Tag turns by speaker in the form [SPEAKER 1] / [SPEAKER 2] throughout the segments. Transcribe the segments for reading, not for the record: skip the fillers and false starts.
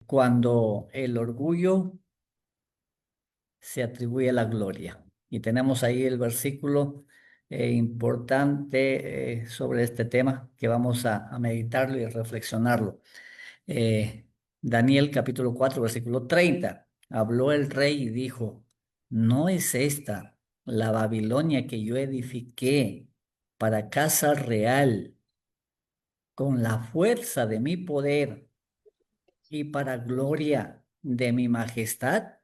[SPEAKER 1] Cuando el orgullo se atribuye la gloria. Y tenemos ahí el versículo importante sobre este tema que vamos a meditarlo y reflexionarlo. Eh, Daniel capítulo 4 versículo 30. Habló el rey y dijo, ¿no es esta la Babilonia que yo edifiqué para casa real con la fuerza de mi poder y para gloria de mi majestad?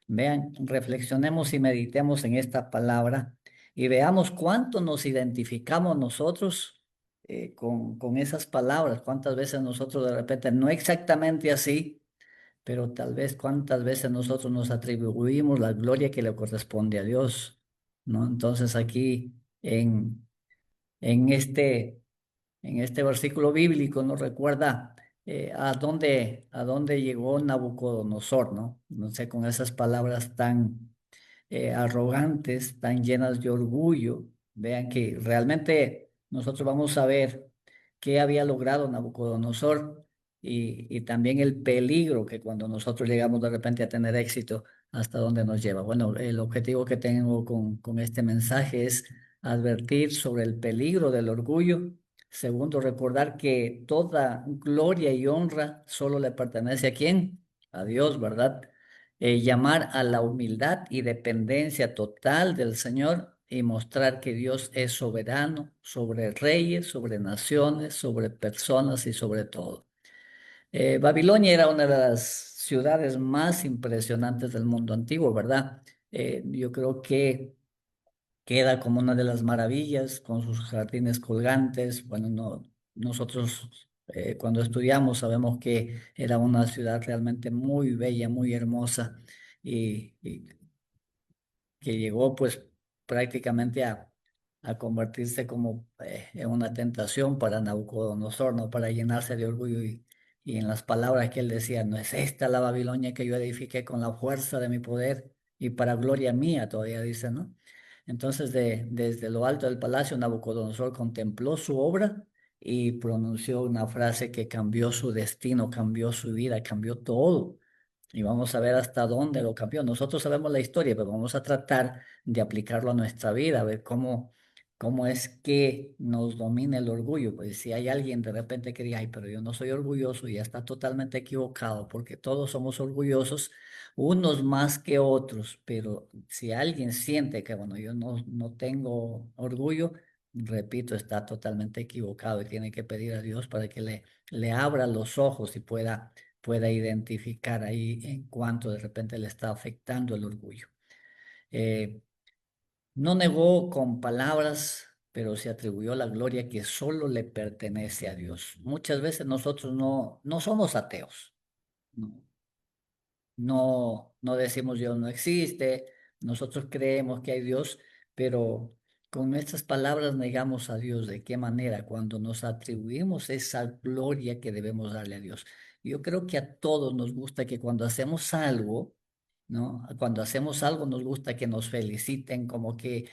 [SPEAKER 1] Vean, reflexionemos y meditemos en esta palabra y veamos cuánto nos identificamos nosotros con esas palabras, cuántas veces nosotros de repente, no exactamente así, pero tal vez cuántas veces nosotros nos atribuimos la gloria que le corresponde a Dios, ¿no? Entonces aquí en este en este versículo bíblico nos recuerda a dónde llegó Nabucodonosor, ¿no? No sé, con esas palabras tan arrogantes, tan llenas de orgullo. Vean que realmente nosotros vamos a ver qué había logrado Nabucodonosor y también el peligro que cuando nosotros llegamos de repente a tener éxito, hasta dónde nos lleva. Bueno, el objetivo que tengo con este mensaje es advertir sobre el peligro del orgullo. Segundo, recordar que toda gloria y honra solo le pertenece a quién? A Dios, ¿verdad? Llamar a la humildad y dependencia total del Señor y mostrar que Dios es soberano sobre reyes, sobre naciones, sobre personas y sobre todo. Babilonia era una de las ciudades más impresionantes del mundo antiguo, ¿verdad? Yo creo que queda como una de las maravillas con sus jardines colgantes. Bueno, no, nosotros cuando estudiamos sabemos que era una ciudad realmente muy bella, muy hermosa y que llegó pues prácticamente a convertirse como en una tentación para Nabucodonosor, ¿no? Para llenarse de orgullo y en las palabras que él decía, no es esta la Babilonia que yo edifiqué con la fuerza de mi poder y para gloria mía, todavía dice, ¿no? Entonces desde lo alto del palacio Nabucodonosor contempló su obra y pronunció una frase que cambió su destino, cambió su vida, cambió todo. Y vamos a ver hasta dónde lo cambió. Nosotros sabemos la historia, pero vamos a tratar de aplicarlo a nuestra vida, a ver cómo es que nos domina el orgullo. Pues si hay alguien de repente que diga, ay, pero yo no soy orgulloso, ya está totalmente equivocado, porque todos somos orgullosos, unos más que otros. Pero si alguien siente que, bueno, yo no tengo orgullo, repito, está totalmente equivocado y tiene que pedir a Dios para que le abra los ojos y pueda identificar ahí en cuanto de repente le está afectando el orgullo. Eh, no negó con palabras, pero se atribuyó la gloria que solo le pertenece a Dios. Muchas veces nosotros no somos ateos, no, no decimos Dios no existe, nosotros creemos que hay Dios, pero con nuestras palabras negamos a Dios. ¿De qué manera? Cuando nos atribuimos esa gloria que debemos darle a Dios. Yo creo que a todos nos gusta que cuando hacemos algo, ¿no? Cuando hacemos algo nos gusta que nos feliciten, como que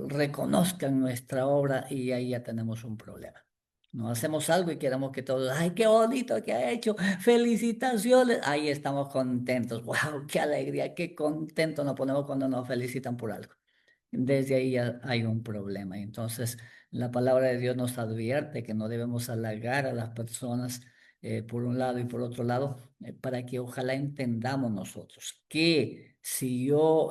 [SPEAKER 1] reconozcan nuestra obra y ahí ya tenemos un problema. No hacemos algo y queremos que todos, ay, qué bonito que ha hecho, felicitaciones. Ahí estamos contentos, wow, qué alegría, qué contentos nos ponemos cuando nos felicitan por algo. Desde ahí ya hay un problema. Entonces, la palabra de Dios nos advierte que no debemos halagar a las personas por un lado y por otro lado, para que ojalá entendamos nosotros que si yo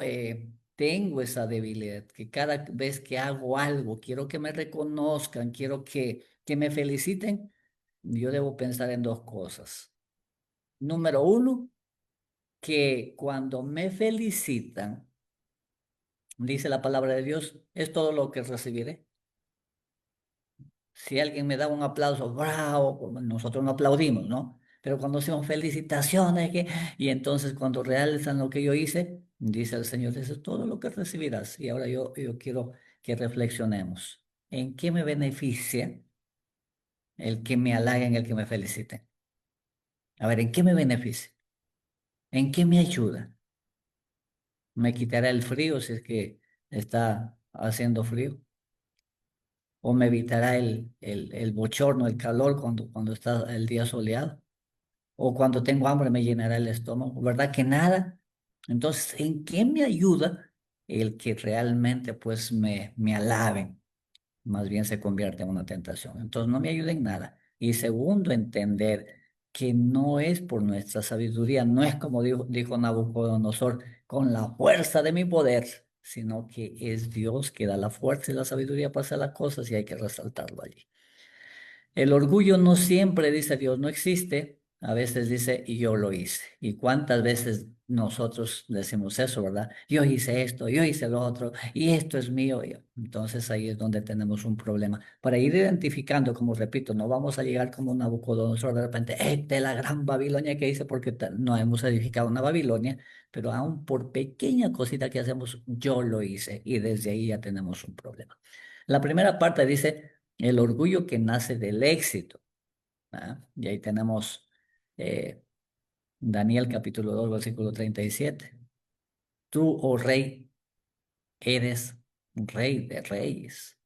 [SPEAKER 1] tengo esa debilidad, que cada vez que hago algo, quiero que me reconozcan, quiero que me feliciten, yo debo pensar en dos cosas. Número uno, que cuando me felicitan, dice la palabra de Dios, es todo lo que recibiré. Si alguien me da un aplauso, bravo, pues, bueno, nosotros no aplaudimos, ¿no? Pero cuando decimos felicitaciones, y entonces cuando realizan lo que yo hice, dice el Señor, eso es todo lo que recibirás. Y ahora yo quiero que reflexionemos. ¿En qué me beneficia el que me halaguen, el que me feliciten? A ver, ¿en qué me beneficia? ¿En qué me ayuda? ¿Me quitará el frío si es que está haciendo frío? ¿O me evitará el bochorno, el calor cuando está el día soleado? O cuando tengo hambre me llenará el estómago, ¿verdad que nada? Entonces, ¿en qué me ayuda el que realmente pues me alaben? Más bien se convierte en una tentación. Entonces no me ayuda en nada. Y segundo, entender que no es por nuestra sabiduría, no es como dijo Nabucodonosor, con la fuerza de mi poder, sino que es Dios que da la fuerza y la sabiduría para hacer las cosas y hay que resaltarlo allí. El orgullo no siempre dice Dios no existe, a veces dice y yo lo hice. ¿Y cuántas veces nosotros decimos eso, verdad? Yo hice esto, yo hice lo otro, y esto es mío. Entonces ahí es donde tenemos un problema. Para ir identificando, como repito, no vamos a llegar como un Nabucodonosor de repente, de la gran Babilonia que hice, porque no hemos edificado una Babilonia, pero aún por pequeña cosita que hacemos, yo lo hice, y desde ahí ya tenemos un problema. La primera parte dice el orgullo que nace del éxito. ¿Ah? Y ahí tenemos eh, Daniel capítulo 2 versículo 37. Tú, oh rey, eres rey de reyes,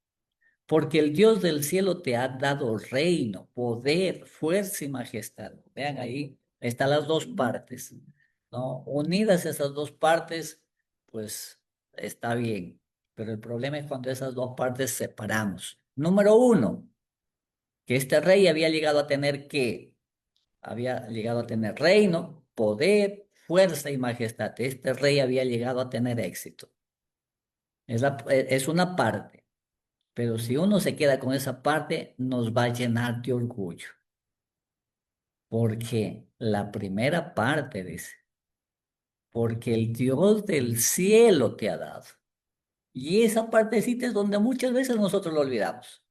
[SPEAKER 1] porque el Dios del cielo te ha dado reino, poder, fuerza y majestad. Vean ahí, están las dos partes, ¿no? Unidas esas dos partes, pues está bien. Pero el problema es cuando esas dos partes separamos. Número uno, que este rey había llegado a tener que había llegado a tener reino, poder, fuerza y majestad. Este rey había llegado a tener éxito. Es una parte, pero si uno se queda con esa parte, nos va a llenar de orgullo, porque la primera parte dice, porque el Dios del cielo te ha dado. Y esa partecita es donde muchas veces nosotros lo olvidamos.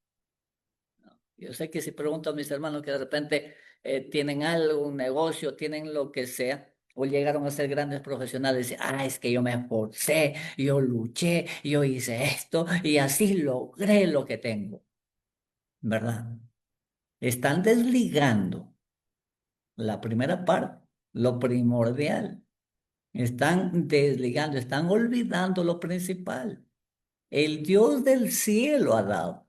[SPEAKER 1] Yo sé que si pregunto a mis hermanos que de repente tienen algo, un negocio, tienen lo que sea, o llegaron a ser grandes profesionales, es que yo me esforcé, yo luché, yo hice esto y así logré lo que tengo, ¿verdad? Están desligando la primera parte, lo primordial. Están desligando, están olvidando lo principal. El Dios del cielo ha dado.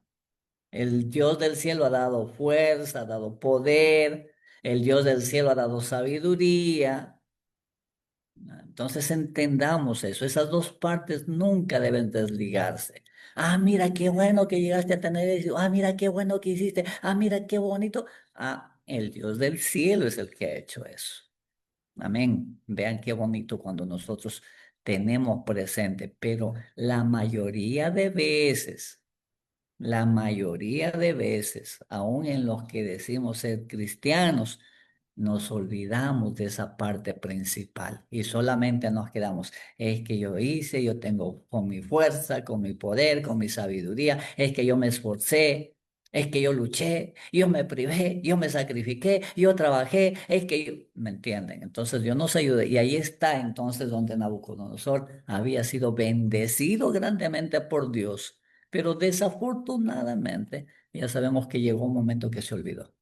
[SPEAKER 1] El Dios del cielo ha dado fuerza, ha dado poder, el Dios del cielo ha dado sabiduría. Entonces entendamos eso, esas dos partes nunca deben desligarse. Mira qué bueno que llegaste a tener eso. Mira qué bueno que hiciste. Mira qué bonito. El Dios del cielo es el que ha hecho eso. Amén. Vean qué bonito cuando nosotros tenemos presente, pero la mayoría de veces, aún en los que decimos ser cristianos, nos olvidamos de esa parte principal y solamente nos quedamos, es que yo hice, yo tengo con mi fuerza, con mi poder, con mi sabiduría, es que yo me esforcé, es que yo luché, yo me privé, yo me sacrifiqué, yo trabajé, es que yo, ¿me entienden? Entonces Dios nos ayude y ahí está entonces donde Nabucodonosor había sido bendecido grandemente por Dios, pero desafortunadamente ya sabemos que llegó un momento que se olvidó.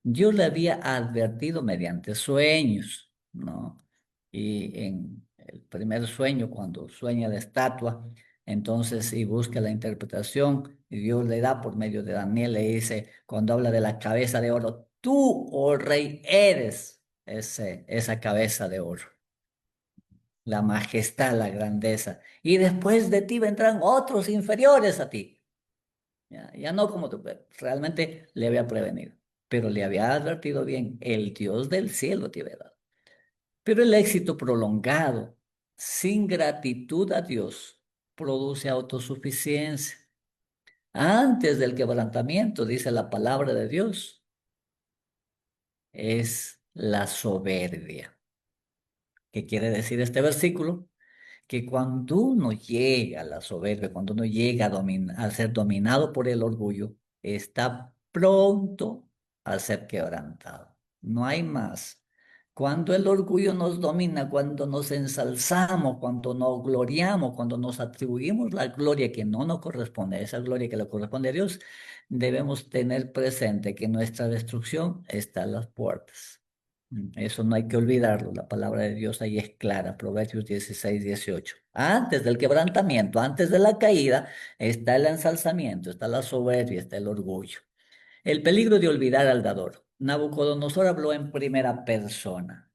[SPEAKER 1] Dios le había advertido mediante sueños, ¿no? Y en el primer sueño, cuando sueña la estatua, entonces y busca la interpretación, y Dios le da por medio de Daniel, le dice, cuando habla de la cabeza de oro, tú, oh rey, eres esa cabeza de oro, la majestad, la grandeza. Y después de ti vendrán otros inferiores a ti. Ya no como tú, pero realmente le había prevenido, pero le había advertido bien, el Dios del cielo te había dado. Pero el éxito prolongado, sin gratitud a Dios, produce autosuficiencia. Antes del quebrantamiento, dice la palabra de Dios, es la soberbia. ¿Qué quiere decir este versículo? Que cuando uno llega a la soberbia, cuando uno llega a ser dominado por el orgullo, está pronto a ser quebrantado. No hay más. Cuando el orgullo nos domina, cuando nos ensalzamos, cuando nos gloriamos, cuando nos atribuimos la gloria que no nos corresponde, esa gloria que le corresponde a Dios, debemos tener presente que nuestra destrucción está a las puertas. Eso no hay que olvidarlo. La palabra de Dios ahí es clara. Proverbios 16, 18. Antes del quebrantamiento, antes de la caída, está el ensalzamiento, está la soberbia, está el orgullo. El peligro de olvidar al dador. Nabucodonosor habló en primera persona.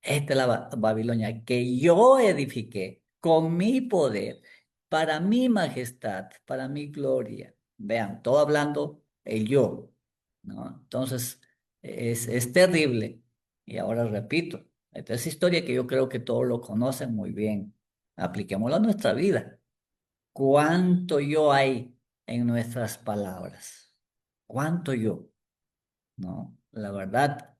[SPEAKER 1] Esta es la Babilonia que yo edifiqué con mi poder, para mi majestad, para mi gloria. Vean, todo hablando el yo, ¿no? Entonces, es terrible. Y ahora repito, esta es historia que yo creo que todos lo conocen muy bien. Apliquémosla a nuestra vida. ¿Cuánto yo hay en nuestras palabras? ¿Cuánto yo? ¿No? La verdad.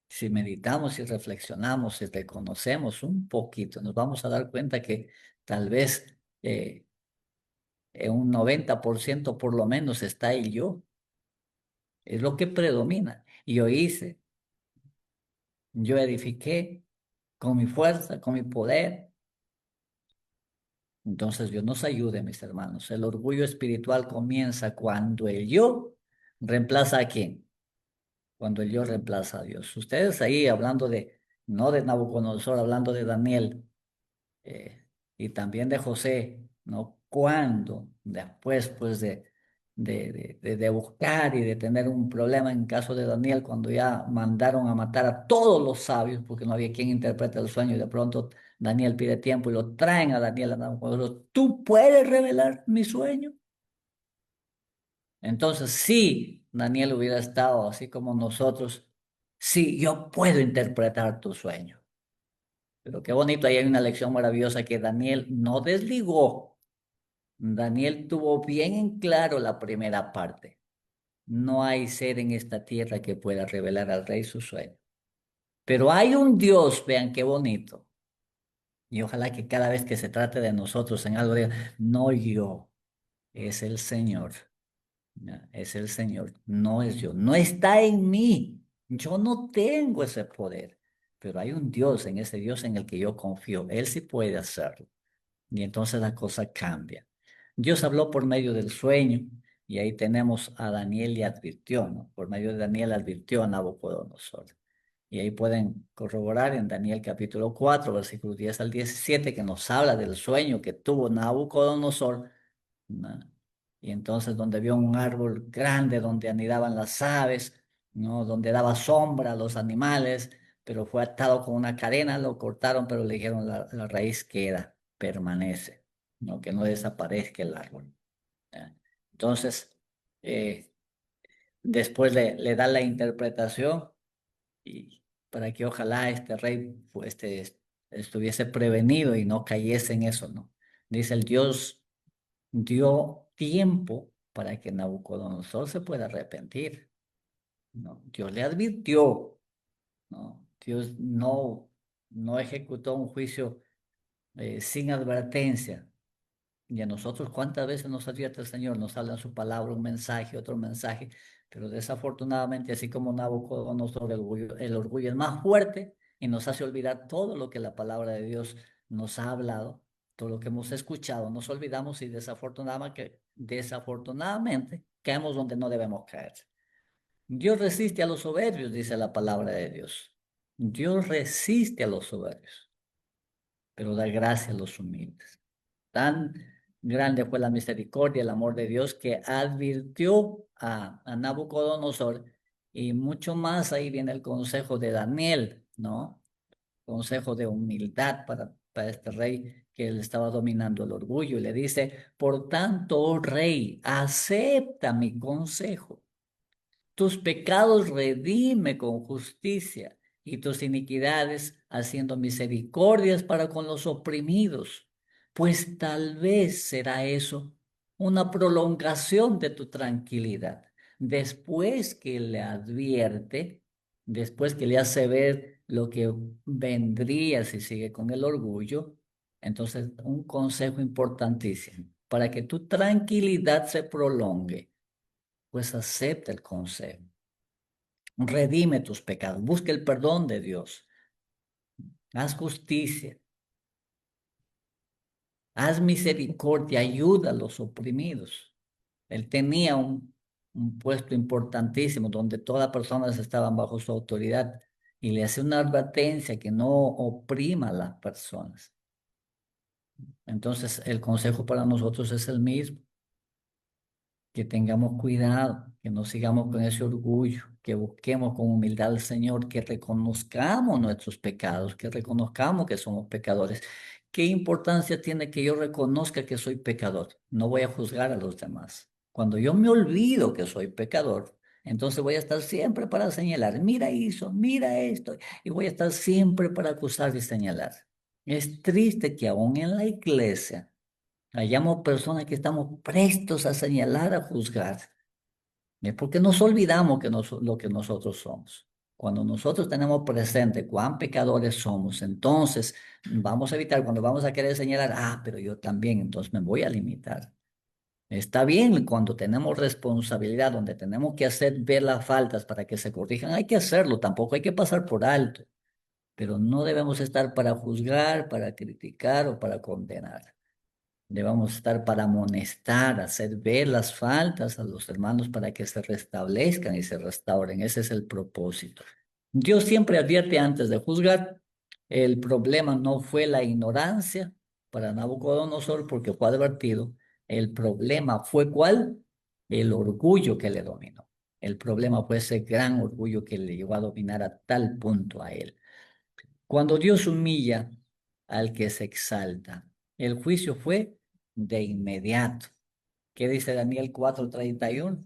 [SPEAKER 1] Si meditamos y reflexionamos y reconocemos un poquito, nos vamos a dar cuenta que tal vez en un 90% por lo menos está el yo, es lo que predomina. Y yo hice, yo edifiqué con mi fuerza, con mi poder. Entonces Dios nos ayude, mis hermanos. El orgullo espiritual comienza cuando el yo reemplaza a quién, cuando el yo reemplaza a Dios. Ustedes ahí hablando de, no de Nabucodonosor, hablando de Daniel. eh, y también de José, ¿no? Cuando después, pues, de buscar y de tener un problema en caso de Daniel, cuando ya mandaron a matar a todos los sabios, porque no había quien interprete el sueño, y de pronto Daniel pide tiempo y lo traen a Daniel a Nabucodonosor, ¿tú puedes revelar mi sueño? Entonces, sí, Daniel hubiera estado así como nosotros, sí, yo puedo interpretar tu sueño. Pero qué bonito, ahí hay una lección maravillosa que Daniel no desligó. Daniel tuvo bien en claro la primera parte. No hay ser en esta tierra que pueda revelar al rey su sueño. Pero hay un Dios, vean qué bonito. Y ojalá que cada vez que se trate de nosotros en algo, diga, no yo, es el Señor. Ya, es el Señor, no es yo. No está en mí. Yo no tengo ese poder. Pero hay un Dios, en ese Dios en el que yo confío. Él sí puede hacerlo. Y entonces la cosa cambia. Dios habló por medio del sueño y ahí tenemos a Daniel y advirtió, ¿no? Por medio de Daniel advirtió a Nabucodonosor. Y ahí pueden corroborar en Daniel capítulo 4 versículos 10 al 17 que nos habla del sueño que tuvo Nabucodonosor, ¿no? Y entonces donde vio un árbol grande donde anidaban las aves, ¿no? Donde daba sombra a los animales, pero fue atado con una cadena, lo cortaron, pero le dijeron la raíz queda, permanece, ¿no? Que no desaparezca el árbol. ¿Ya? Entonces, eh, después le da la interpretación y para que ojalá este rey pues, estuviese prevenido y no cayese en eso, ¿no? Dice el Dios dio tiempo para que Nabucodonosor se pueda arrepentir, ¿no? Dios le advirtió, ¿no? Dios no ejecutó un juicio sin advertencia. Y a nosotros, ¿cuántas veces nos advierte el Señor? Nos habla en su palabra un mensaje, otro mensaje, pero desafortunadamente, así como Nabucodonosor, el orgullo es más fuerte y nos hace olvidar todo lo que la palabra de Dios nos ha hablado, todo lo que hemos escuchado, nos olvidamos y desafortunadamente caemos donde no debemos caer. Dios resiste a los soberbios, dice la palabra de Dios. Dios resiste a los soberbios, pero da gracia a los humildes. Tan grande fue la misericordia, el amor de Dios que advirtió a Nabucodonosor y mucho más ahí viene el consejo de Daniel, ¿no? Consejo de humildad para este rey que él estaba dominando el orgullo y le dice, por tanto, oh rey, acepta mi consejo. Tus pecados redime con justicia y tus iniquidades haciendo misericordias para con los oprimidos, pues tal vez será eso una prolongación de tu tranquilidad. Después que le advierte, después que le hace ver lo que vendría si sigue con el orgullo, entonces un consejo importantísimo para que tu tranquilidad se prolongue, pues acepta el consejo. Redime tus pecados, busca el perdón de Dios, haz justicia, haz misericordia, ayuda a los oprimidos. Él tenía un puesto importantísimo donde todas las personas estaban bajo su autoridad y le hace una advertencia que no oprima a las personas. Entonces, el consejo para nosotros es el mismo. que tengamos cuidado, que no sigamos con ese orgullo, que busquemos con humildad al Señor, que reconozcamos nuestros pecados, que reconozcamos que somos pecadores. ¿Qué importancia tiene que yo reconozca que soy pecador? No voy a juzgar a los demás. Cuando yo me olvido que soy pecador, entonces voy a estar siempre para señalar, mira eso, mira esto, y voy a estar siempre para acusar y señalar. Es triste que aún en la iglesia hayamos personas que estamos prestos a señalar, a juzgar. Es porque nos olvidamos lo que nosotros somos. Cuando nosotros tenemos presente cuán pecadores somos, entonces vamos a evitar, cuando vamos a querer señalar, pero yo también, entonces me voy a limitar. Está bien cuando tenemos responsabilidad, donde tenemos que hacer ver las faltas para que se corrijan, hay que hacerlo, tampoco hay que pasar por alto, pero no debemos estar para juzgar, para criticar o para condenar. Debemos estar para amonestar, hacer ver las faltas a los hermanos para que se restablezcan y se restauren. Ese es el propósito. Dios siempre advierte antes de juzgar. El problema no fue la ignorancia para Nabucodonosor porque fue advertido. El problema fue ¿cuál? El orgullo que le dominó. El problema fue ese gran orgullo que le llevó a dominar a tal punto a él. Cuando Dios humilla al que se exalta, el juicio fue de inmediato. ¿Qué dice Daniel 4:31?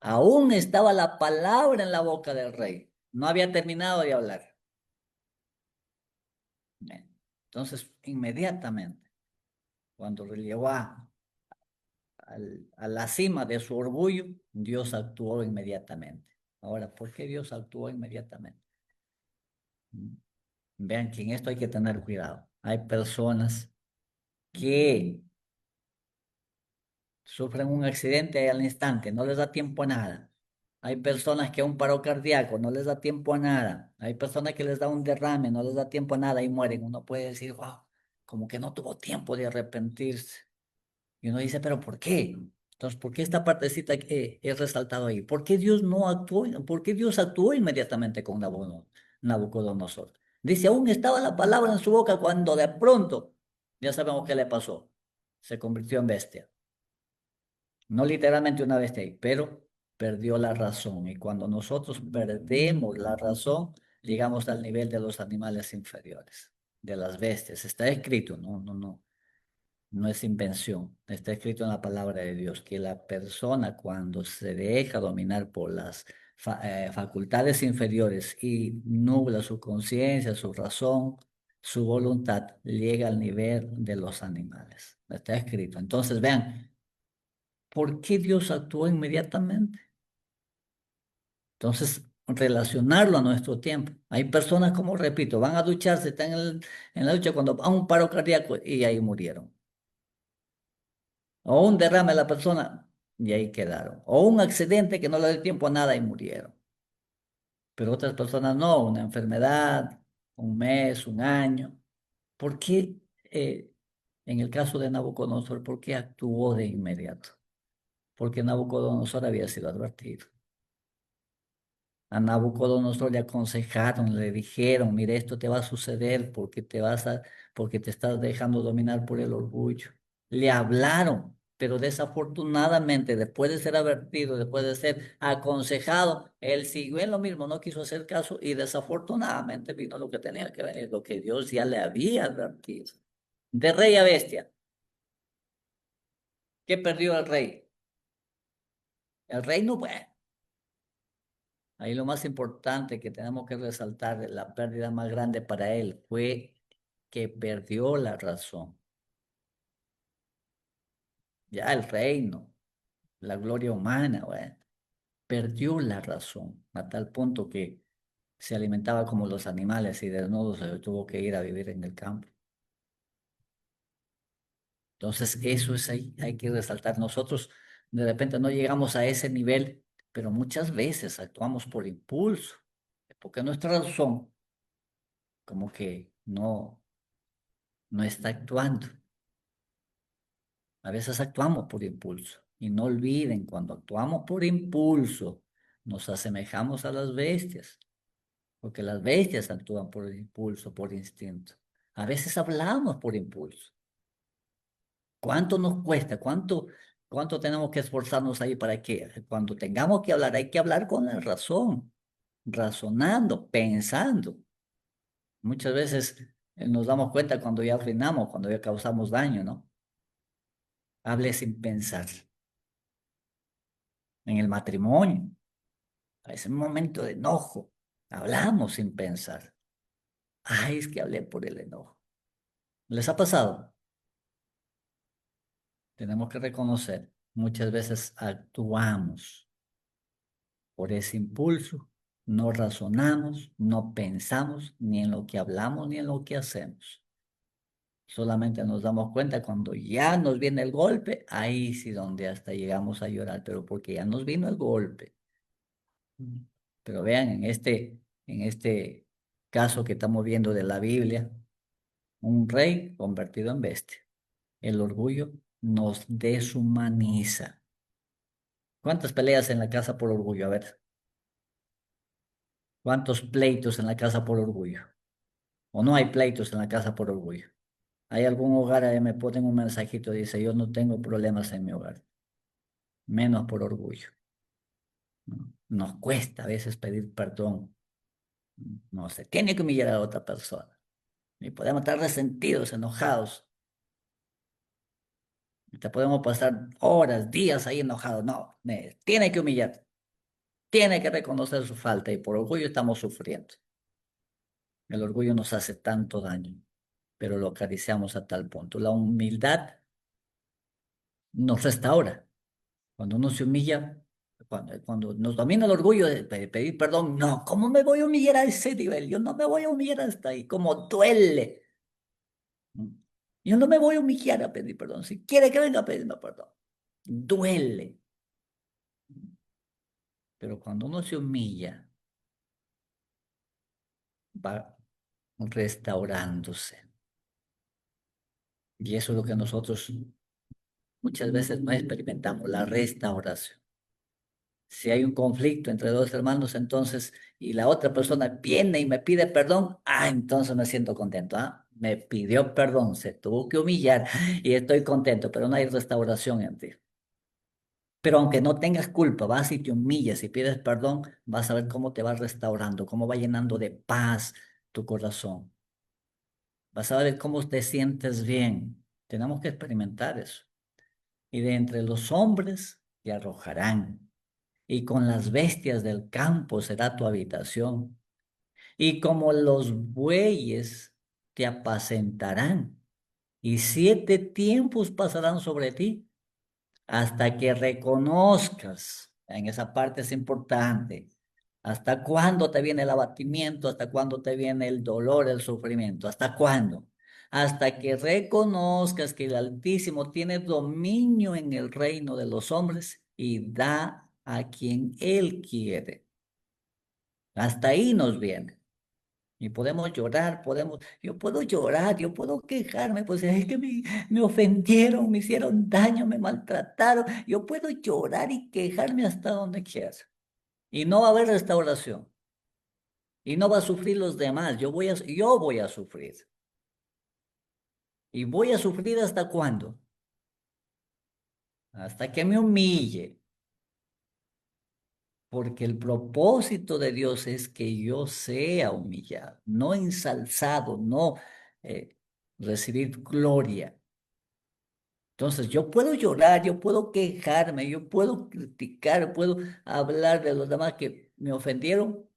[SPEAKER 1] Aún estaba la palabra en la boca del rey. No había terminado de hablar. Bien. Entonces, inmediatamente, cuando lo llevó a la cima de su orgullo, Dios actuó inmediatamente. Ahora, ¿por qué Dios actuó inmediatamente? Vean que en esto hay que tener cuidado. Hay personas que sufren un accidente al instante, no les da tiempo a nada. Hay personas que un paro cardíaco no les da tiempo a nada. Hay personas que les da un derrame, no les da tiempo a nada y mueren. Uno puede decir, wow, como que no tuvo tiempo de arrepentirse. Y uno dice, pero ¿por qué? Entonces, ¿por qué esta partecita que he resaltado ahí? ¿Por qué Dios no actuó? ¿Por qué Dios actuó inmediatamente con Nabucodonosor? Dice, aún estaba la palabra en su boca cuando de pronto, ya sabemos qué le pasó. Se convirtió en bestia. No literalmente una bestia ahí, pero perdió la razón. Y cuando nosotros perdemos la razón, llegamos al nivel de los animales inferiores, de las bestias. Está escrito, no es invención. Está escrito en la palabra de Dios que la persona cuando se deja dominar por las facultades inferiores y nubla su conciencia, su razón, su voluntad, llega al nivel de los animales. Está escrito. Entonces, vean. ¿Por qué Dios actuó inmediatamente? Entonces, relacionarlo a nuestro tiempo. Hay personas, como repito, van a ducharse, están en la ducha cuando a un paro cardíaco y ahí murieron. O un derrame a la persona y ahí quedaron. O un accidente que no le dio tiempo a nada y murieron. Pero otras personas no, una enfermedad, un mes, un año. ¿Por qué, en el caso de Nabucodonosor, por qué actuó de inmediato? Porque Nabucodonosor había sido advertido. A Nabucodonosor le aconsejaron, le dijeron, mire, esto te va a suceder porque te estás dejando dominar por el orgullo. Le hablaron, pero desafortunadamente, después de ser advertido, después de ser aconsejado, él siguió en lo mismo, no quiso hacer caso y desafortunadamente vino lo que tenía que venir, lo que Dios ya le había advertido. De rey a bestia, ¿qué perdió el rey? El reino, bueno. Ahí lo más importante que tenemos que resaltar de la pérdida más grande para él fue que perdió la razón. Ya el reino, la gloria humana, bueno, perdió la razón a tal punto que se alimentaba como los animales y desnudo se tuvo que ir a vivir en el campo. Entonces, eso es ahí, hay que resaltar. Nosotros de repente no llegamos a ese nivel, pero muchas veces actuamos por impulso, porque nuestra razón como que no está actuando. A veces actuamos por impulso y no olviden, cuando actuamos por impulso, nos asemejamos a las bestias, porque las bestias actúan por impulso, por instinto. A veces hablamos por impulso. ¿Cuánto nos cuesta? ¿Cuánto? ¿Cuánto tenemos que esforzarnos ahí para que cuando tengamos que hablar, hay que hablar con la razón, razonando, pensando? Muchas veces nos damos cuenta cuando ya arruinamos, cuando ya causamos daño, ¿no? Hable sin pensar. En el matrimonio, a ese momento de enojo, hablamos sin pensar. Ay, es que hablé por el enojo. ¿Les ha pasado? Tenemos que reconocer, muchas veces actuamos por ese impulso, no razonamos, no pensamos ni en lo que hablamos ni en lo que hacemos. Solamente nos damos cuenta cuando ya nos viene el golpe, ahí sí donde hasta llegamos a llorar, pero porque ya nos vino el golpe. Pero vean, en este caso que estamos viendo de la Biblia, un rey convertido en bestia. El orgullo nos deshumaniza. ¿Cuántas peleas en la casa por orgullo? A ver, ¿cuántos pleitos en la casa por orgullo? ¿O no hay pleitos en la casa por orgullo? ¿Hay algún hogar ahí me ponen un mensajito? Dice, yo no tengo problemas en mi hogar, menos por orgullo, ¿no? Nos cuesta a veces pedir perdón. No se tiene que humillar a otra persona. Y podemos estar resentidos, enojados. Y te podemos pasar horas, días ahí enojados. No, tiene que humillar. Tiene que reconocer su falta y por orgullo estamos sufriendo. El orgullo nos hace tanto daño, pero lo acariciamos a tal punto. La humildad nos restaura. Cuando uno se humilla, cuando nos domina el orgullo de pedir perdón, no, ¿cómo me voy a humillar a ese nivel? Yo no me voy a humillar hasta ahí, como duele. Yo no me voy a humillar a pedir perdón. Si quiere que venga a pedirme perdón, duele. Pero cuando uno se humilla, va restaurándose. Y eso es lo que nosotros muchas veces no experimentamos, la restauración. Si hay un conflicto entre dos hermanos, entonces, y la otra persona viene y me pide perdón, entonces me siento contento, me pidió perdón, se tuvo que humillar y estoy contento, pero no hay restauración en ti. Pero aunque no tengas culpa, vas y te humillas y pides perdón, vas a ver cómo te va restaurando, cómo va llenando de paz tu corazón. Vas a ver cómo te sientes bien. Tenemos que experimentar eso. Y de entre los hombres te arrojarán, y con las bestias del campo será tu habitación, y como los bueyes te apacentarán, y 7 tiempos pasarán sobre ti, hasta que reconozcas, en esa parte es importante, hasta cuándo te viene el abatimiento, hasta cuándo te viene el dolor, el sufrimiento, hasta cuándo. Hasta que reconozcas que el Altísimo tiene dominio en el reino de los hombres y da a quien Él quiere. Hasta ahí nos viene. Y podemos llorar, yo puedo llorar, yo puedo quejarme, pues es que me ofendieron, me hicieron daño, me maltrataron. Yo puedo llorar y quejarme hasta donde quiera. Y no va a haber restauración. Y no va a sufrir los demás. Yo voy a sufrir. ¿Y voy a sufrir hasta cuándo? Hasta que me humille. Porque el propósito de Dios es que yo sea humillado, no ensalzado, no eh, recibir gloria. Entonces, yo puedo llorar, yo puedo quejarme, yo puedo criticar, puedo hablar de los demás que me ofendieron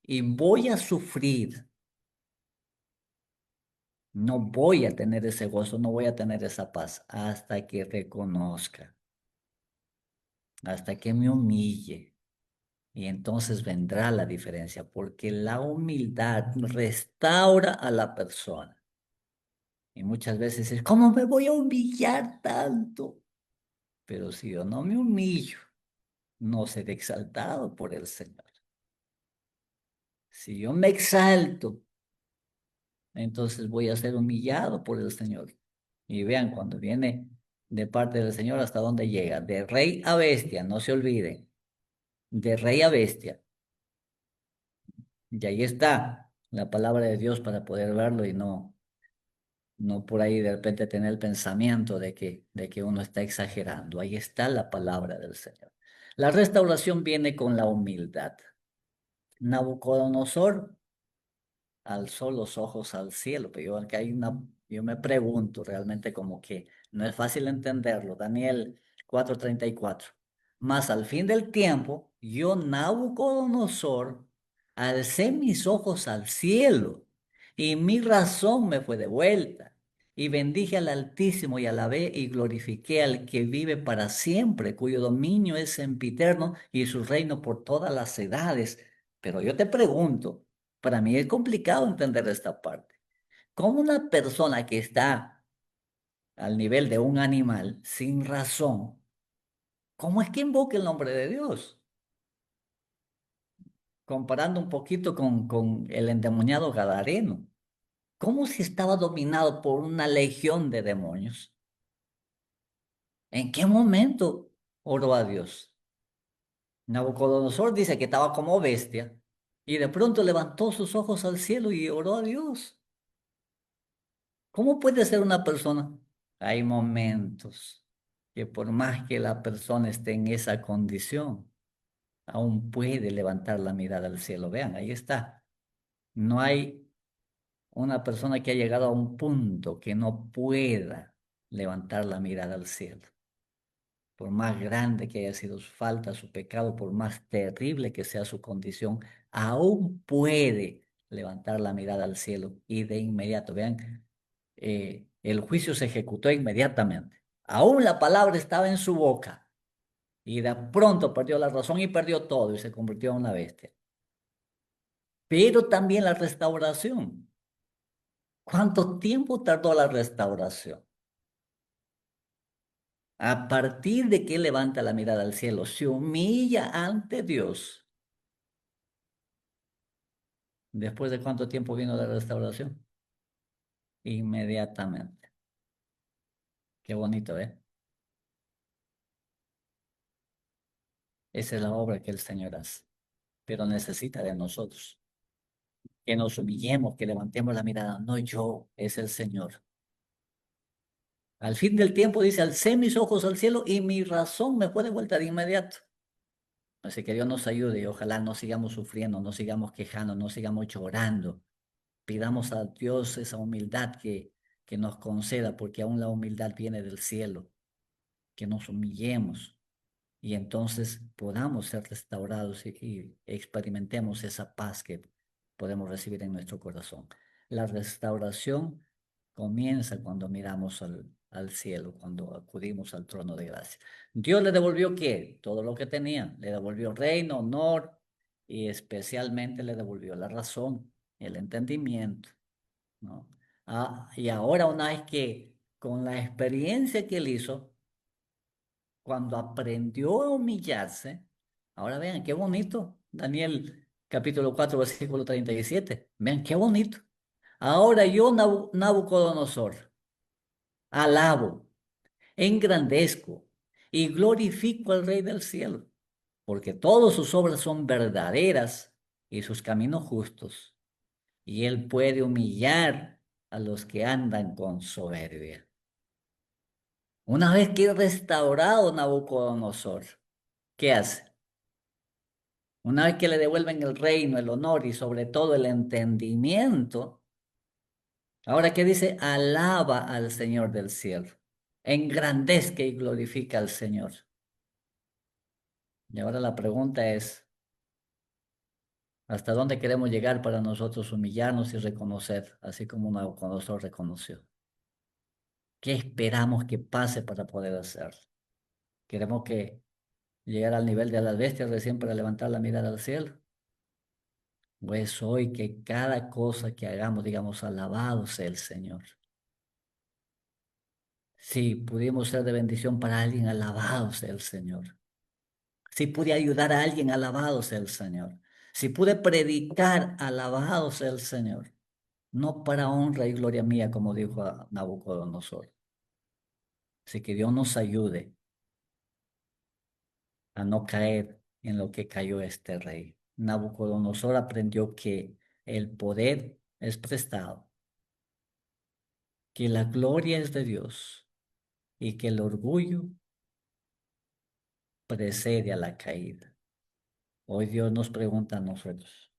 [SPEAKER 1] y voy a sufrir. No voy a tener ese gozo, no voy a tener esa paz hasta que reconozca, hasta que me humille. Y entonces vendrá la diferencia, porque la humildad restaura a la persona. Y muchas veces es, ¿cómo me voy a humillar tanto? Pero si yo no me humillo, no seré exaltado por el Señor. Si yo me exalto, entonces voy a ser humillado por el Señor. Y vean, cuando viene de parte del Señor, hasta dónde llega. De rey a bestia, no se olviden. De rey a bestia. Y ahí está la palabra de Dios para poder verlo y no. No por ahí de repente tener el pensamiento de que uno está exagerando. Ahí está la palabra del Señor. La restauración viene con la humildad. Nabucodonosor alzó los ojos al cielo, pero yo, acá yo me pregunto realmente como que no es fácil entenderlo. Daniel 4:34. Mas al fin del tiempo, yo Nabucodonosor alcé mis ojos al cielo y mi razón me fue devuelta. Y bendije al Altísimo y alabé y glorifiqué al que vive para siempre, cuyo dominio es sempiterno y su reino por todas las edades. Pero yo te pregunto, para mí es complicado entender esta parte. ¿Cómo una persona que está al nivel de un animal sin razón, cómo es que invoca el nombre de Dios? Comparando un poquito con el endemoniado Gadareno. ¿Cómo si estaba dominado por una legión de demonios? ¿En qué momento oró a Dios? Nabucodonosor dice que estaba como bestia y de pronto levantó sus ojos al cielo y oró a Dios. ¿Cómo puede ser una persona? Hay momentos que por más que la persona esté en esa condición, aún puede levantar la mirada al cielo. Vean, ahí está. No hay una persona que ha llegado a un punto que no pueda levantar la mirada al cielo. Por más grande que haya sido su falta, su pecado, por más terrible que sea su condición, aún puede levantar la mirada al cielo y de inmediato, vean, el juicio se ejecutó inmediatamente. Aún la palabra estaba en su boca y de pronto perdió la razón y perdió todo y se convirtió en una bestia. Pero también la restauración. ¿Cuánto tiempo tardó la restauración? A partir de que levanta la mirada al cielo, se humilla ante Dios. ¿Después de cuánto tiempo vino la restauración? Inmediatamente. Qué bonito, ¿eh? Esa es la obra que el Señor hace, pero necesita de nosotros. Que nos humillemos, que levantemos la mirada. No yo, es el Señor. Al fin del tiempo dice, alcé mis ojos al cielo y mi razón me fue de vuelta de inmediato. Así que Dios nos ayude y ojalá no sigamos sufriendo, no sigamos quejando, no sigamos llorando. Pidamos a Dios esa humildad que nos conceda, porque aún la humildad viene del cielo. Que nos humillemos y entonces podamos ser restaurados y experimentemos esa paz que podemos recibir en nuestro corazón. La restauración comienza cuando miramos al cielo, cuando acudimos al trono de gracia. Dios le devolvió ¿qué? Todo lo que tenía. Le devolvió reino, honor y especialmente le devolvió la razón, el entendimiento, ¿no? Y ahora una vez que con la experiencia que él hizo, cuando aprendió a humillarse, ahora vean qué bonito, Daniel capítulo 4 versículo 37, vean qué bonito. Ahora yo, Nabucodonosor, alabo, engrandezco y glorifico al Rey del cielo, porque todas sus obras son verdaderas y sus caminos justos, y él puede humillar a los que andan con soberbia. Una vez que es restaurado Nabucodonosor, ¿qué hace? Una vez que le devuelven el reino, el honor y sobre todo el entendimiento, ahora que dice, alaba al Señor del cielo, engrandezca y glorifica al Señor. Y ahora la pregunta es, ¿hasta dónde queremos llegar para nosotros humillarnos y reconocer, así como Nabucodonosor reconoció? ¿Qué esperamos que pase para poder hacerlo? ¿Queremos que llegar al nivel de las bestias recién para levantar la mirada al cielo? Pues hoy que cada cosa que hagamos, digamos, alabado sea el Señor. Si pudimos ser de bendición para alguien, alabado sea el Señor. Si pude ayudar a alguien, alabado sea el Señor. Si pude predicar, alabado sea el Señor. No para honra y gloria mía, como dijo a Nabucodonosor. Así que Dios nos ayude a no caer en lo que cayó este rey. Nabucodonosor aprendió que el poder es prestado, que la gloria es de Dios y que el orgullo precede a la caída. Hoy Dios nos pregunta a nosotros,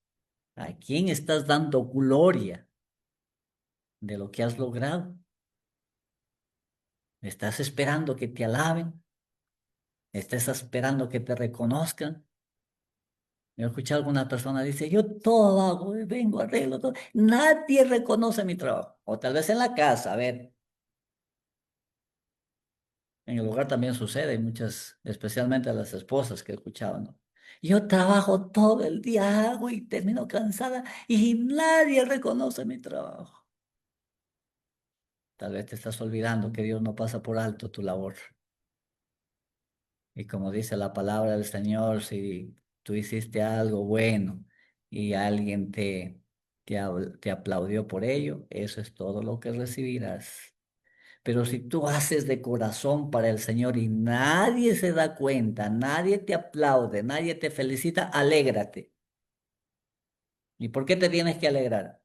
[SPEAKER 1] ¿a quién estás dando gloria de lo que has logrado? ¿Estás esperando que te alaben? ¿Estás esperando que te reconozcan? Yo he escuchado alguna persona dice, yo todo hago, vengo, arreglo todo. Nadie reconoce mi trabajo. O tal vez en la casa, a ver, en el hogar también sucede, y muchas, especialmente a las esposas que he escuchado, ¿no? Yo trabajo todo el día, hago y termino cansada y nadie reconoce mi trabajo. Tal vez te estás olvidando que Dios no pasa por alto tu labor. Y como dice la palabra del Señor, si tú hiciste algo bueno y alguien te aplaudió por ello, eso es todo lo que recibirás. Pero si tú haces de corazón para el Señor y nadie se da cuenta, nadie te aplaude, nadie te felicita, alégrate. ¿Y por qué te tienes que alegrar?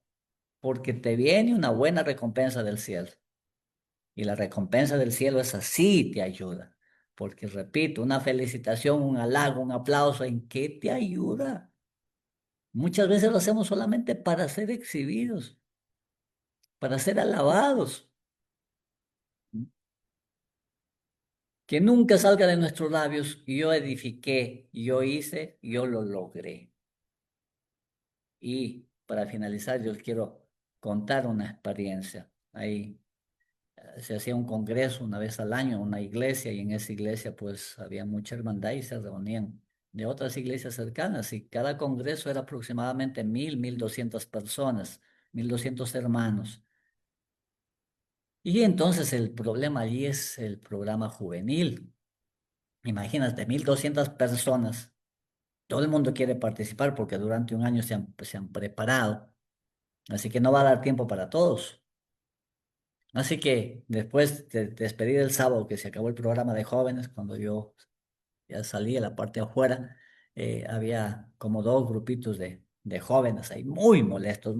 [SPEAKER 1] Porque te viene una buena recompensa del cielo. Y la recompensa del cielo es así, te ayuda. Porque repito, una felicitación, un halago, un aplauso, ¿en qué te ayuda? Muchas veces lo hacemos solamente para ser exhibidos, para ser alabados. Que nunca salga de nuestros labios, yo edifiqué, yo hice, yo lo logré. Y para finalizar, yo les quiero contar una experiencia. Ahí se hacía un congreso una vez al año en una iglesia y en esa iglesia pues había mucha hermandad y se reunían de otras iglesias cercanas y cada congreso era aproximadamente 1.200 personas, 1.200 hermanos. Y entonces el problema allí es el programa juvenil. Imagínate, 1.200 personas. Todo el mundo quiere participar porque durante un año se han preparado. Así que no va a dar tiempo para todos. Así que después de despedir el sábado que se acabó el programa de jóvenes, cuando yo ya salí a la parte de afuera, había como dos grupitos de jóvenes ahí muy molestos,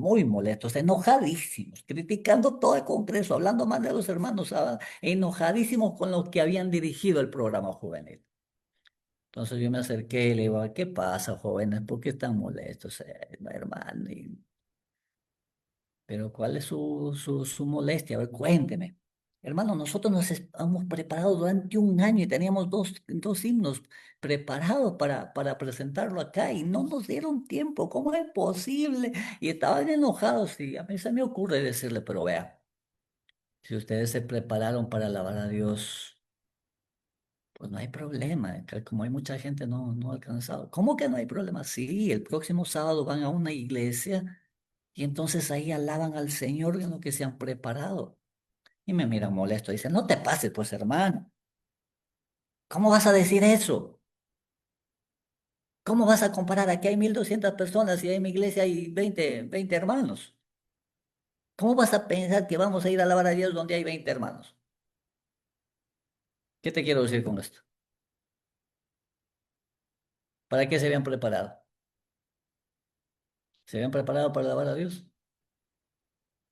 [SPEAKER 1] enojadísimos, criticando todo el Congreso, hablando mal de los hermanos, enojadísimos con los que habían dirigido el programa juvenil. Entonces yo me acerqué y le digo, ¿qué pasa, jóvenes? ¿Por qué están molestos, hermano? Pero ¿cuál es su molestia? A ver, cuénteme. Hermano, nosotros nos hemos preparado durante un año y teníamos dos himnos preparados para presentarlo acá y no nos dieron tiempo. ¿Cómo es posible? Y estaban enojados y a mí se me ocurre decirle, pero vea, si ustedes se prepararon para alabar a Dios, pues no hay problema. Que como hay mucha gente no ha alcanzado. ¿Cómo que no hay problema? Sí, el próximo sábado van a una iglesia y entonces ahí alaban al Señor en lo que se han preparado. Y me miran molesto. Dicen, no te pases, pues hermano. ¿Cómo vas a decir eso? ¿Cómo vas a comparar? Aquí hay 1.200 personas y en mi iglesia hay veinte hermanos. ¿Cómo vas a pensar que vamos a ir a alabar a Dios donde hay 20 hermanos? ¿Qué te quiero decir con esto? ¿Para qué se habían preparado? ¿Se habían preparado para alabar a Dios?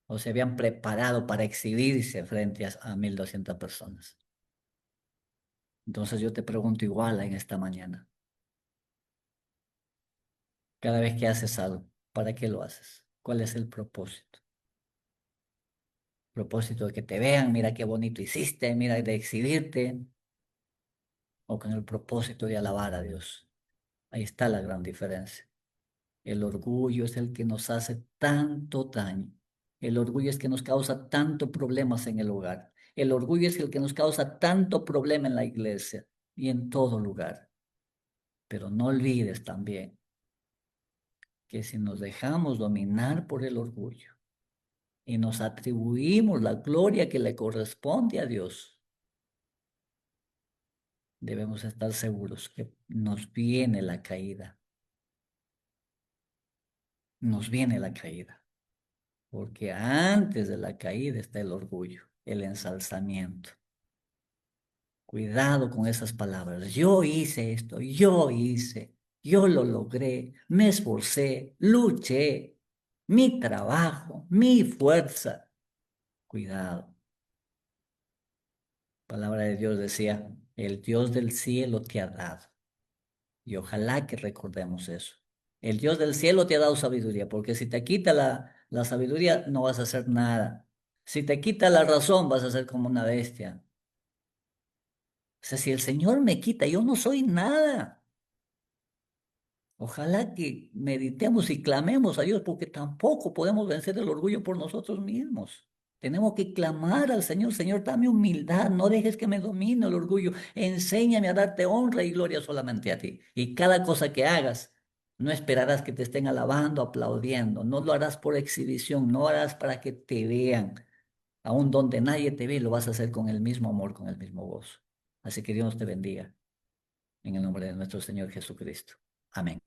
[SPEAKER 1] ¿O se habían preparado para exhibirse frente a 1.200 personas? Entonces yo te pregunto igual en esta mañana. Cada vez que haces algo, ¿para qué lo haces? ¿Cuál es el propósito? Propósito de que te vean, mira qué bonito hiciste, mira de exhibirte, o con el propósito de alabar a Dios. Ahí está la gran diferencia. El orgullo es el que nos hace tanto daño. El orgullo es que nos causa tanto problemas en el hogar. El orgullo es el que nos causa tanto problema en la iglesia y en todo lugar. Pero no olvides también que si nos dejamos dominar por el orgullo y nos atribuimos la gloria que le corresponde a Dios, debemos estar seguros que nos viene la caída, nos viene la caída, porque antes de la caída está el orgullo, el ensalzamiento. Cuidado con esas palabras. Yo hice esto, yo lo logré, me esforcé, luché, mi trabajo, mi fuerza. Cuidado. Palabra de Dios decía, el Dios del cielo te ha dado. Y ojalá que recordemos eso. El Dios del cielo te ha dado sabiduría, porque si te quita la sabiduría, no vas a hacer nada. Si te quita la razón, vas a ser como una bestia. O sea, si el Señor me quita, yo no soy nada. Ojalá que meditemos y clamemos a Dios, porque tampoco podemos vencer el orgullo por nosotros mismos. Tenemos que clamar al Señor, Señor, dame humildad, no dejes que me domine el orgullo, enséñame a darte honra y gloria solamente a ti. Y cada cosa que hagas, no esperarás que te estén alabando, aplaudiendo, no lo harás por exhibición, no harás para que te vean. Aún donde nadie te ve, lo vas a hacer con el mismo amor, con el mismo gozo. Así que Dios te bendiga en el nombre de nuestro Señor Jesucristo. Amén.